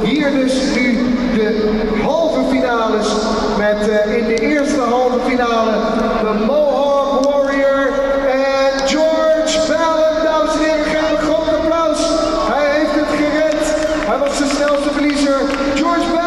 hier dus nu de halve finales met in de eerste halve finale de Mohawk Warrior en George Ballard. Dames en heren, geef een groot applaus. Hij heeft het gered. Hij was de snelste verliezer. George Ballard.